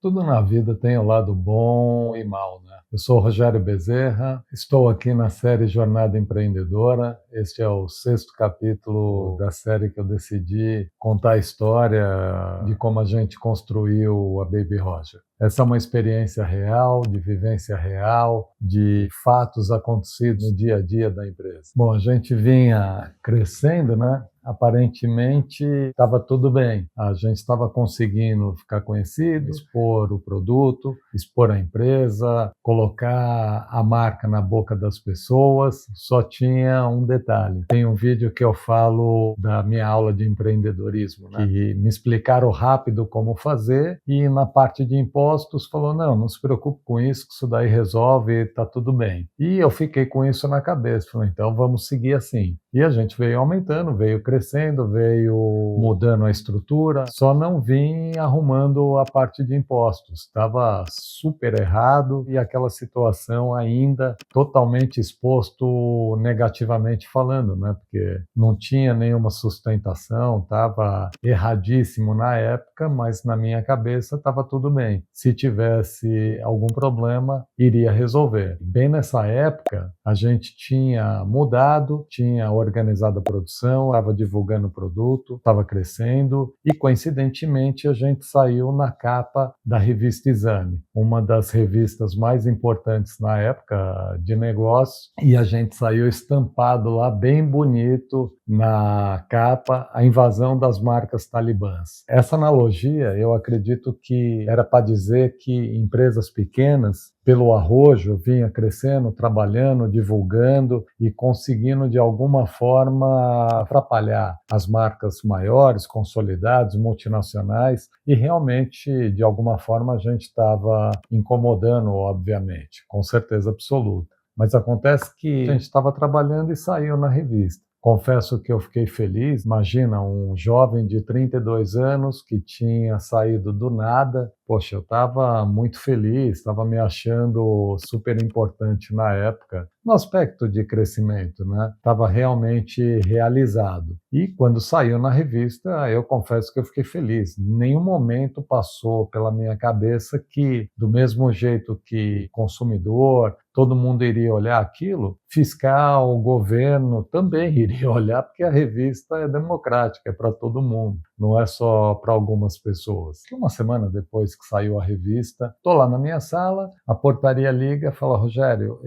Tudo na vida tem o lado bom e mal, né? Eu sou o Rogério Bezerra, estou aqui na série Jornada Empreendedora. Este é o 6º capítulo da série que eu decidi contar a história de como a gente construiu a Baby Roger. Essa é uma experiência real, de vivência real, de fatos acontecidos no dia a dia da empresa. Bom, a gente vinha crescendo, né? Aparentemente estava tudo bem. A gente estava conseguindo ficar conhecido, expor o produto, expor a empresa, colocar a marca na boca das pessoas. Só tinha um detalhe. Tem um vídeo que eu falo da minha aula de empreendedorismo, né? Que me explicaram rápido como fazer e na parte de impostos falou, não se preocupe com isso, que isso daí resolve, está tudo bem. E eu fiquei com isso na cabeça. Falei, então vamos seguir assim. E a gente veio aumentando, veio crescendo, veio mudando a estrutura, só não vim arrumando a parte de impostos. Estava super errado e aquela situação ainda totalmente exposto negativamente falando, né? Porque não tinha nenhuma sustentação, estava erradíssimo na época, mas na minha cabeça estava tudo bem. Se tivesse algum problema, iria resolver. Bem nessa época, a gente tinha mudado, tinha organizado a produção, estava divulgando o produto, estava crescendo e, coincidentemente, a gente saiu na capa da revista Exame, uma das revistas mais importantes na época de negócio, e a gente saiu estampado lá bem bonito na capa a invasão das marcas talibãs. Essa analogia, eu acredito que era para dizer que empresas pequenas, pelo arrojo, vinha crescendo, trabalhando, divulgando e conseguindo, de alguma forma, atrapalhar as marcas maiores, consolidadas, multinacionais, e realmente, de alguma forma, a gente estava incomodando, obviamente, com certeza absoluta. Mas acontece que a gente estava trabalhando e saiu na revista. Confesso que eu fiquei feliz. Imagina, um jovem de 32 anos que tinha saído do nada. Poxa, eu estava muito feliz, estava me achando super importante na época, no aspecto de crescimento, né? Estava realmente realizado. E quando saiu na revista, eu confesso que eu fiquei feliz. Nenhum momento passou pela minha cabeça que, do mesmo jeito que consumidor, todo mundo iria olhar aquilo, fiscal, governo também iria olhar, porque a revista é democrática, é para todo mundo, não é só para algumas pessoas. Uma semana depois que saiu a revista, estou lá na minha sala, a portaria liga e fala, Rogério,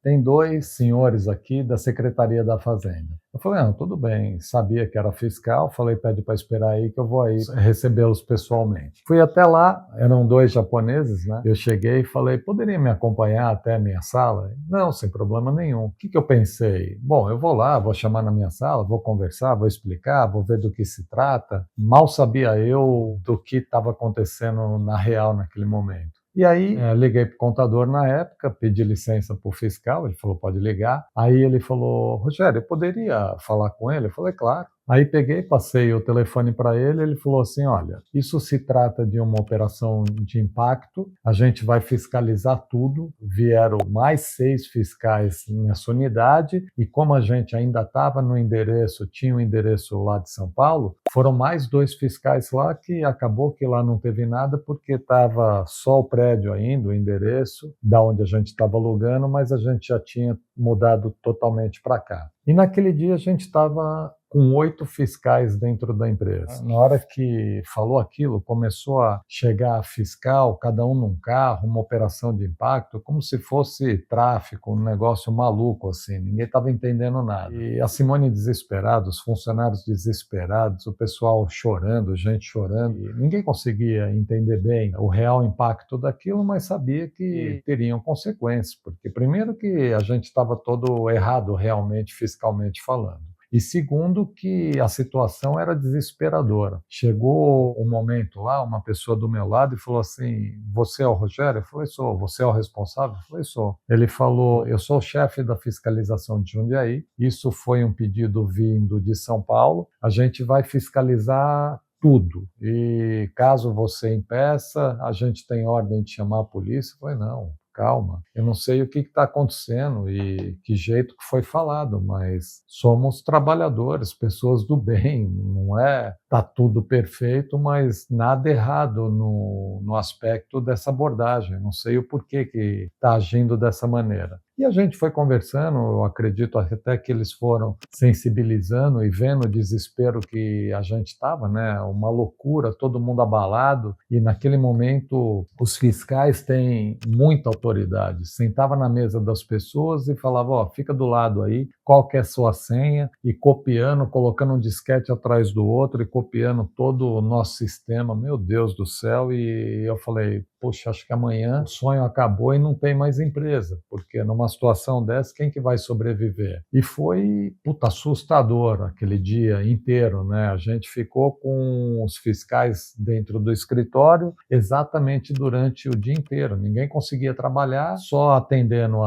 tem 2 senhores aqui da Secretaria da Fazenda. Eu falei, não, tudo bem, sabia que era fiscal, falei, pede para esperar aí que eu vou aí recebê-los pessoalmente. Fui até lá, eram 2 japoneses, né? Eu cheguei e falei, poderia me acompanhar até a minha sala? Não, sem problema nenhum. O que eu pensei? Bom, eu vou lá, vou chamar na minha sala, vou conversar, vou explicar, vou ver do que se trata. Mal sabia eu do que estava acontecendo na real naquele momento. E aí, liguei para o contador na época, pedi licença para o fiscal, ele falou, pode ligar. Aí ele falou, Rogério, eu poderia falar com ele? Eu falei, claro. Aí peguei, passei o telefone para ele, ele falou assim, olha, isso se trata de uma operação de impacto, a gente vai fiscalizar tudo, vieram mais 6 fiscais nessa unidade, e como a gente ainda estava no endereço, tinha um endereço lá de São Paulo, foram mais 2 fiscais lá que acabou que lá não teve nada, porque estava só o prédio ainda, o endereço, da onde a gente estava alugando, mas a gente já tinha mudado totalmente para cá. E naquele dia a gente estava com 8 fiscais dentro da empresa. Na hora que falou aquilo, começou a chegar fiscal, cada um num carro, uma operação de impacto, como se fosse tráfico, um negócio maluco assim, ninguém estava entendendo nada. E a Simone desesperada, os funcionários desesperados, o pessoal chorando, gente chorando, e ninguém conseguia entender bem o real impacto daquilo, mas sabia que teriam consequências, porque primeiro que a gente estava todo errado realmente, fiscalmente falando. E segundo, que a situação era desesperadora. Chegou um momento lá, uma pessoa do meu lado e falou assim, você é o Rogério? Eu falei, sou. Você é o responsável? Eu falei, sou. Ele falou, eu sou o chefe da fiscalização de Jundiaí, isso foi um pedido vindo de São Paulo, a gente vai fiscalizar tudo. E caso você impeça, a gente tem ordem de chamar a polícia? Eu falei, não, calma, eu não sei o que está acontecendo e que jeito que foi falado, mas somos trabalhadores, pessoas do bem, não é tá tudo perfeito, mas nada errado no aspecto dessa abordagem, não sei o porquê que está agindo dessa maneira. E a gente foi conversando, eu acredito até que eles foram sensibilizando e vendo o desespero que a gente estava, né? Uma loucura, todo mundo abalado, e naquele momento os fiscais têm muita autoridade. Sentava na mesa das pessoas e falava, ó, fica do lado aí, qual que é a sua senha, e copiando, colocando um disquete atrás do outro e copiando todo o nosso sistema, meu Deus do céu, e eu falei, poxa, acho que amanhã o sonho acabou e não tem mais empresa, porque numa situação dessa, quem que vai sobreviver? E foi, puta, assustador aquele dia inteiro, né? A gente ficou com os fiscais dentro do escritório exatamente durante o dia inteiro. Ninguém conseguia trabalhar, só atendendo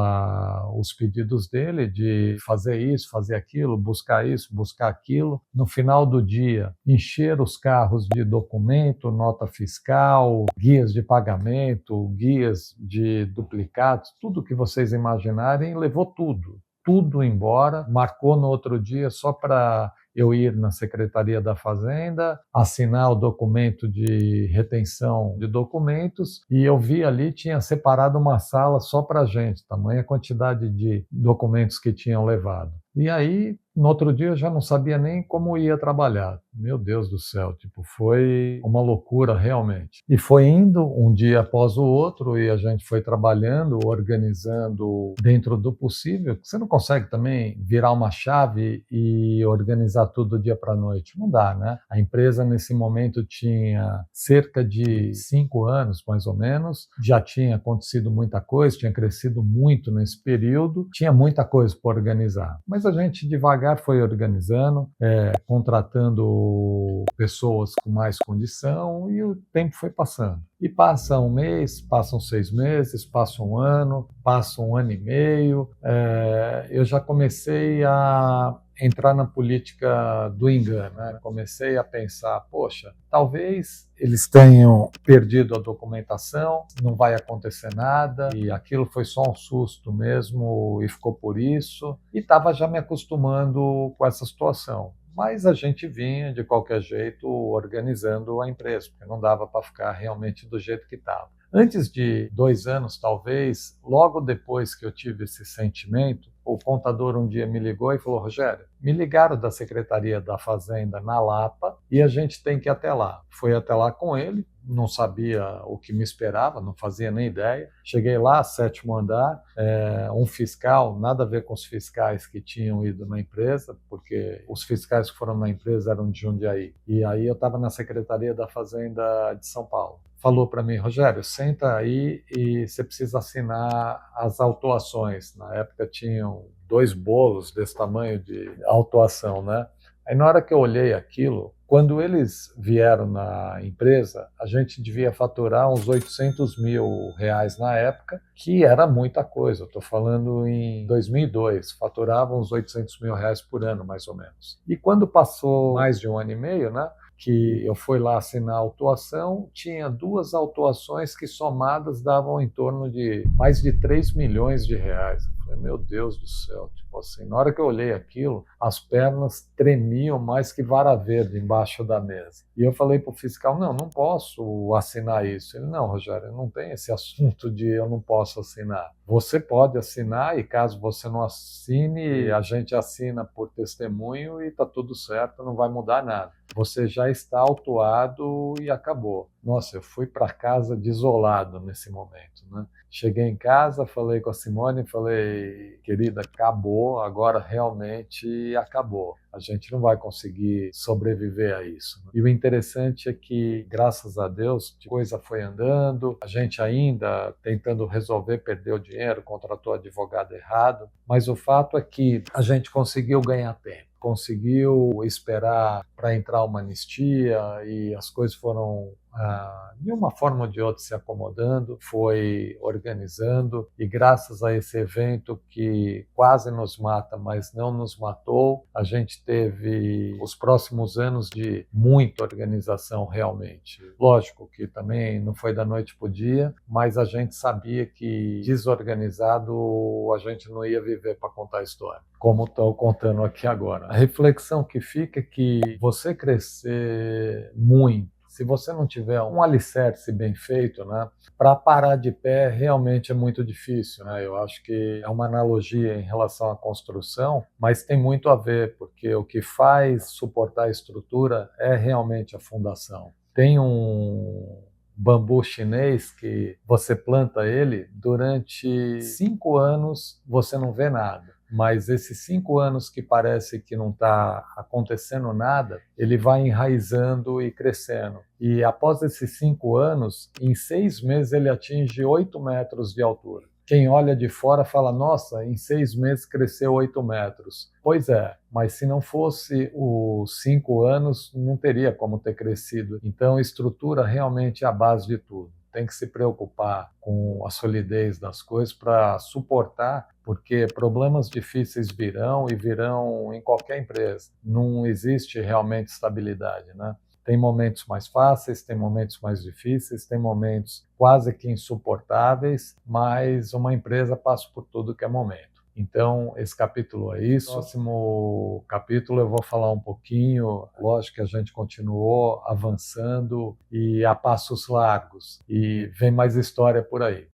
os pedidos dele de fazer isso, fazer aquilo, buscar isso, buscar aquilo. No final do dia, encher os carros de documento, nota fiscal, guias de pagamento, guias de duplicados, tudo que vocês imaginarem, levou tudo embora, marcou no outro dia só para eu ir na Secretaria da Fazenda, assinar o documento de retenção de documentos, e eu vi ali, tinha separado uma sala só para a gente, tamanha quantidade de documentos que tinham levado. E aí, no outro dia, eu já não sabia nem como ia trabalhar. Meu Deus do céu, tipo, foi uma loucura realmente. E foi indo um dia após o outro e a gente foi trabalhando, organizando dentro do possível. Você não consegue também virar uma chave e organizar tudo do dia para a noite. Não dá, né? A empresa, nesse momento, tinha cerca de 5 anos, mais ou menos. Já tinha acontecido muita coisa, tinha crescido muito nesse período. Tinha muita coisa para organizar. Mas a gente devagar foi organizando, contratando pessoas com mais condição e o tempo foi passando. E passa um mês, passam 6 meses, passa um ano, passa um ano e meio. Eu já comecei a entrar na política do engano, né? Comecei a pensar, poxa, talvez eles tenham perdido a documentação, não vai acontecer nada, e aquilo foi só um susto mesmo e ficou por isso. E estava já me acostumando com essa situação. Mas a gente vinha, de qualquer jeito, organizando a empresa, porque não dava para ficar realmente do jeito que estava. Antes de 2 anos, talvez, logo depois que eu tive esse sentimento, o contador um dia me ligou e falou, Rogério, me ligaram da Secretaria da Fazenda na Lapa e a gente tem que ir até lá. Fui até lá com ele, não sabia o que me esperava, não fazia nem ideia. Cheguei lá, 7º andar, um fiscal, nada a ver com os fiscais que tinham ido na empresa, porque os fiscais que foram na empresa eram de Jundiaí. E aí eu estava na Secretaria da Fazenda de São Paulo. Falou para mim, Rogério, senta aí e você precisa assinar as autuações. Na época tinham 2 bolos desse tamanho de autuação, né? Aí na hora que eu olhei aquilo, quando eles vieram na empresa, a gente devia faturar uns R$800 mil na época, que era muita coisa. Eu estou falando em 2002, faturava uns R$800 mil por ano, mais ou menos. E quando passou mais de um ano e meio, né? Que eu fui lá assinar a autuação, tinha 2 autuações que somadas davam em torno de mais de R$3 milhões. Eu falei, meu Deus do céu, tipo assim, na hora que eu olhei aquilo, as pernas tremiam mais que vara verde embaixo da mesa. E eu falei para o fiscal, não posso assinar isso. Ele, não, Rogério, não tem esse assunto de eu não posso assinar. Você pode assinar e caso você não assine, a gente assina por testemunho e está tudo certo, não vai mudar nada. Você já está autuado e acabou. Nossa, eu fui para casa desolado nesse momento, né? Cheguei em casa, falei com a Simone, falei, querida, acabou, agora realmente acabou. A gente não vai conseguir sobreviver a isso. E o interessante é que, graças a Deus, a coisa foi andando, a gente ainda tentando resolver, perdeu dinheiro, contratou advogado errado, mas o fato é que a gente conseguiu ganhar tempo. Conseguiu esperar para entrar uma anistia e as coisas foram de uma forma ou de outra se acomodando, foi organizando, e graças a esse evento que quase nos mata, mas não nos matou, a gente teve os próximos anos de muita organização realmente. Lógico que também não foi da noite para o dia, mas a gente sabia que desorganizado a gente não ia viver para contar a história, como estou contando aqui agora. A reflexão que fica é que você crescer muito, se você não tiver um alicerce bem feito, né, para parar de pé realmente é muito difícil, né? Eu acho que é uma analogia em relação à construção, mas tem muito a ver, porque o que faz suportar a estrutura é realmente a fundação. Tem um bambu chinês que você planta ele, durante 5 anos você não vê nada. Mas esses 5 anos que parece que não está acontecendo nada, ele vai enraizando e crescendo. E após esses 5 anos, em 6 meses ele atinge 8 metros de altura. Quem olha de fora fala, nossa, em 6 meses cresceu 8 metros. Pois é, mas se não fosse os 5 anos, não teria como ter crescido. Então, estrutura realmente é a base de tudo. Tem que se preocupar com a solidez das coisas para suportar, porque problemas difíceis virão e virão em qualquer empresa. Não existe realmente estabilidade, né? Tem momentos mais fáceis, tem momentos mais difíceis, tem momentos quase que insuportáveis, mas uma empresa passa por tudo que é momento. Então, esse capítulo é isso. No próximo capítulo eu vou falar um pouquinho, lógico que a gente continuou avançando e a passos largos, e vem mais história por aí.